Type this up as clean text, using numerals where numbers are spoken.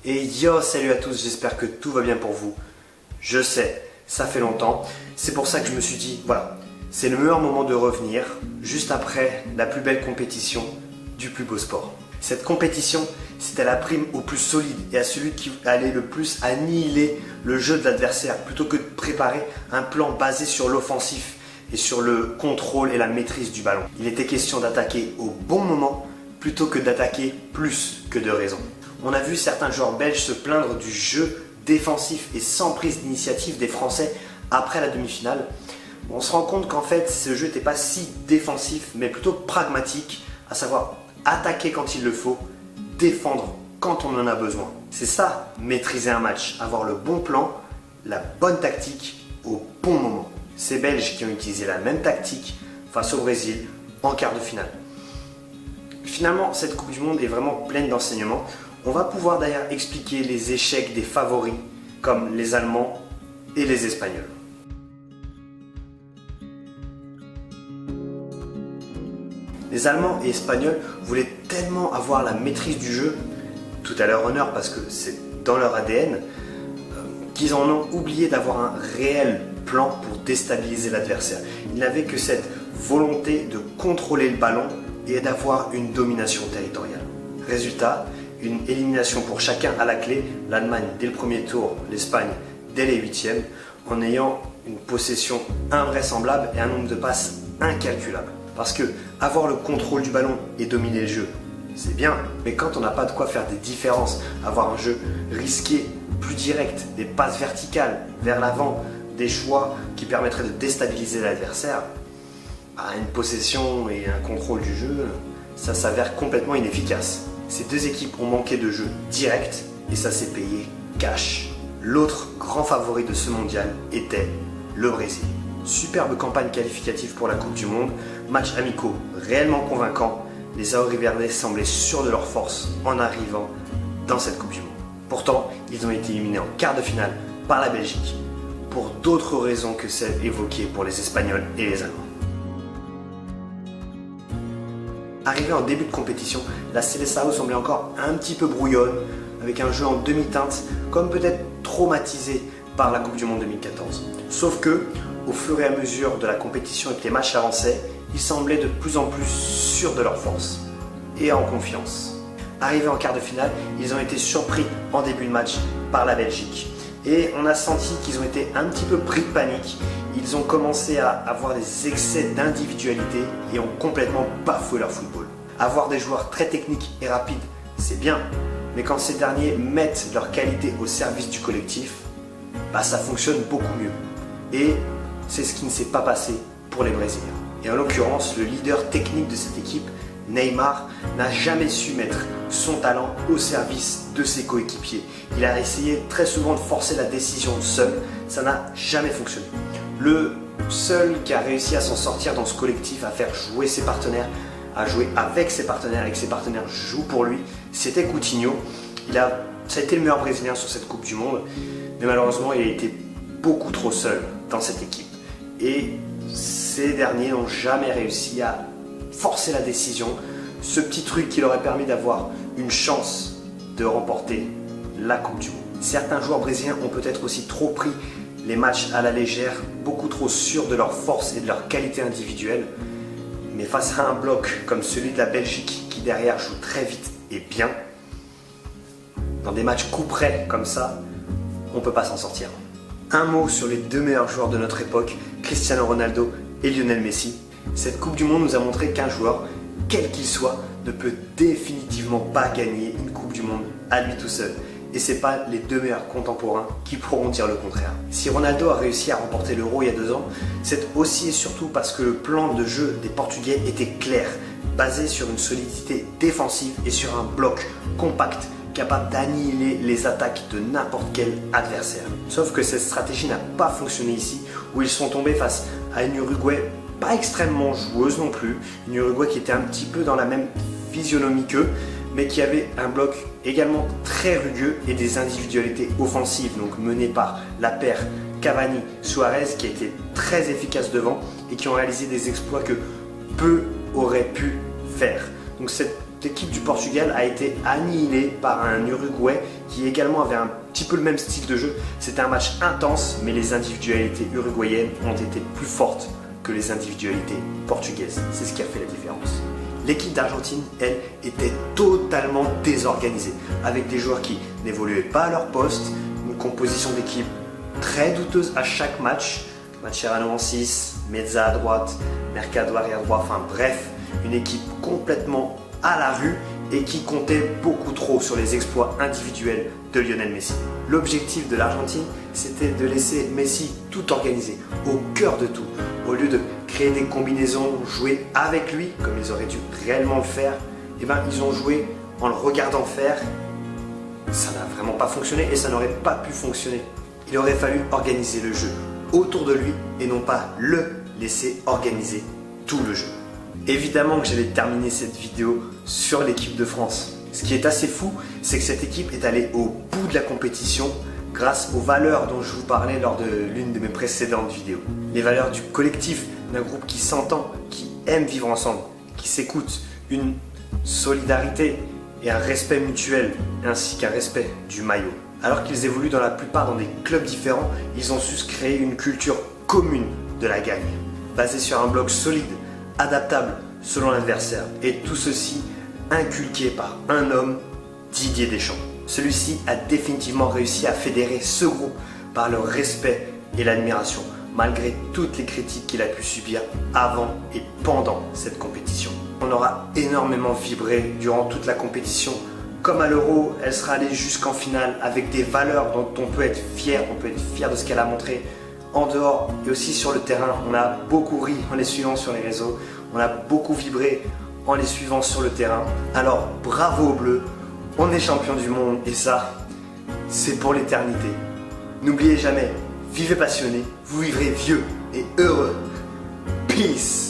Et yo, salut à tous, j'espère que tout va bien pour vous. Je sais, ça fait longtemps, c'est pour ça que je me suis dit, voilà, c'est le meilleur moment de revenir, juste après la plus belle compétition du plus beau sport. Cette compétition, c'était la prime au plus solide et à celui qui allait le plus annihiler le jeu de l'adversaire, plutôt que de préparer un plan basé sur l'offensif et sur le contrôle et la maîtrise du ballon. Il était question d'attaquer au bon moment, plutôt que d'attaquer plus que de raison. On a vu certains joueurs belges se plaindre du jeu défensif et sans prise d'initiative des Français après la demi-finale. On se rend compte qu'en fait ce jeu n'était pas si défensif mais plutôt pragmatique, à savoir attaquer quand il le faut, défendre quand on en a besoin. C'est ça, maîtriser un match, avoir le bon plan, la bonne tactique au bon moment. Ces Belges qui ont utilisé la même tactique face au Brésil en quart de finale. Finalement, cette Coupe du Monde est vraiment pleine d'enseignements. On va pouvoir d'ailleurs expliquer les échecs des favoris comme les Allemands et les Espagnols. Les Allemands et Espagnols voulaient tellement avoir la maîtrise du jeu, tout à leur honneur parce que c'est dans leur ADN, qu'ils en ont oublié d'avoir un réel plan pour déstabiliser l'adversaire. Ils n'avaient que cette volonté de contrôler le ballon et d'avoir une domination territoriale. Résultat, une élimination pour chacun à la clé, l'Allemagne dès le premier tour, l'Espagne dès les huitièmes, en ayant une possession invraisemblable et un nombre de passes incalculable. Parce que avoir le contrôle du ballon et dominer le jeu, c'est bien, mais quand on n'a pas de quoi faire des différences, avoir un jeu risqué, plus direct, des passes verticales vers l'avant, des choix qui permettraient de déstabiliser l'adversaire, une possession et un contrôle du jeu, ça s'avère complètement inefficace. Ces deux équipes ont manqué de jeu direct et ça s'est payé cash. L'autre grand favori de ce mondial était le Brésil. Superbe campagne qualificative pour la Coupe du Monde, matchs amicaux réellement convaincants, les Auriverdés semblaient sûrs de leur force en arrivant dans cette Coupe du Monde. Pourtant, ils ont été éliminés en quart de finale par la Belgique, pour d'autres raisons que celles évoquées pour les Espagnols et les Allemands. Arrivé en début de compétition, la Seleção semblait encore un petit peu brouillonne, avec un jeu en demi-teinte, comme peut-être traumatisé par la Coupe du Monde 2014. Sauf que, au fur et à mesure de la compétition et que les matchs avançaient, ils semblaient de plus en plus sûrs de leur force et en confiance. Arrivés en quart de finale, ils ont été surpris en début de match par la Belgique. Et on a senti qu'ils ont été un petit peu pris de panique. Ils ont commencé à avoir des excès d'individualité et ont complètement bafoué leur football. Avoir des joueurs très techniques et rapides, c'est bien. Mais quand ces derniers mettent leur qualité au service du collectif, ça fonctionne beaucoup mieux. Et c'est ce qui ne s'est pas passé pour les Brésiliens. Et en l'occurrence, le leader technique de cette équipe, Neymar, n'a jamais su mettre son talent au service de ses coéquipiers. Il a essayé très souvent de forcer la décision seul, ça n'a jamais fonctionné. Le seul qui a réussi à s'en sortir dans ce collectif, à faire jouer ses partenaires, à jouer avec ses partenaires et que ses partenaires jouent pour lui, c'était Coutinho. Ça a été le meilleur Brésilien sur cette Coupe du Monde, mais malheureusement il a été beaucoup trop seul dans cette équipe. Et ces derniers n'ont jamais réussi à forcer la décision, ce petit truc qui leur aurait permis d'avoir une chance de remporter la Coupe du Monde. Certains joueurs brésiliens ont peut-être aussi trop pris les matchs à la légère, beaucoup trop sûrs de leur force et de leur qualité individuelle. Mais face à un bloc comme celui de la Belgique qui derrière joue très vite et bien, dans des matchs coup près comme ça, on ne peut pas s'en sortir. Un mot sur les deux meilleurs joueurs de notre époque, Cristiano Ronaldo et Lionel Messi. Cette Coupe du Monde nous a montré qu'un joueur, quel qu'il soit, ne peut définitivement pas gagner une Coupe du Monde à lui tout seul. Et ce n'est pas les deux meilleurs contemporains qui pourront dire le contraire. Si Ronaldo a réussi à remporter l'Euro il y a 2 ans, c'est aussi et surtout parce que le plan de jeu des Portugais était clair, basé sur une solidité défensive et sur un bloc compact, capable d'annihiler les attaques de n'importe quel adversaire. Sauf que cette stratégie n'a pas fonctionné ici, où ils sont tombés face à une Uruguay pas extrêmement joueuse non plus, une Uruguay qui était un petit peu dans la même physionomie qu'eux, mais qui avait un bloc également très rugueux et des individualités offensives, donc menées par la paire Cavani-Suarez, qui a été très efficace devant et qui ont réalisé des exploits que peu auraient pu faire. Donc cette l'équipe du Portugal a été annihilée par un Uruguay qui également avait un petit peu le même style de jeu. C'était un match intense, mais les individualités uruguayennes ont été plus fortes que les individualités portugaises. C'est ce qui a fait la différence. L'équipe d'Argentine, elle, était totalement désorganisée, avec des joueurs qui n'évoluaient pas à leur poste, une composition d'équipe très douteuse à chaque match. Mascherano en 6, Meza à droite, Mercado arrière droit, enfin bref, une équipe complètement à la rue et qui comptait beaucoup trop sur les exploits individuels de Lionel Messi. L'objectif de l'Argentine, c'était de laisser Messi tout organiser, au cœur de tout. Au lieu de créer des combinaisons, jouer avec lui, comme ils auraient dû réellement le faire, eh ben, ils ont joué en le regardant faire. Ça n'a vraiment pas fonctionné et ça n'aurait pas pu fonctionner. Il aurait fallu organiser le jeu autour de lui et non pas le laisser organiser tout le jeu. Évidemment que j'allais terminer cette vidéo sur l'équipe de France. Ce qui est assez fou, c'est que cette équipe est allée au bout de la compétition grâce aux valeurs dont je vous parlais lors de l'une de mes précédentes vidéos. Les valeurs du collectif, d'un groupe qui s'entend, qui aime vivre ensemble, qui s'écoute, une solidarité et un respect mutuel, ainsi qu'un respect du maillot. Alors qu'ils évoluent dans la plupart dans des clubs différents, ils ont su se créer une culture commune de la gagne, basée sur un bloc solide, adaptable selon l'adversaire, et tout ceci inculqué par un homme, Didier Deschamps. Celui-ci a définitivement réussi à fédérer ce groupe par le respect et l'admiration, malgré toutes les critiques qu'il a pu subir avant et pendant cette compétition. On aura énormément vibré durant toute la compétition. Comme à l'Euro, elle sera allée jusqu'en finale avec des valeurs dont on peut être fier de ce qu'elle a montré en dehors et aussi sur le terrain. On a beaucoup ri en les suivant sur les réseaux, on a beaucoup vibré en les suivant sur le terrain. Alors bravo aux Bleus, on est champion du monde et ça, c'est pour l'éternité. N'oubliez jamais, vivez passionné, vous vivrez vieux et heureux. Peace.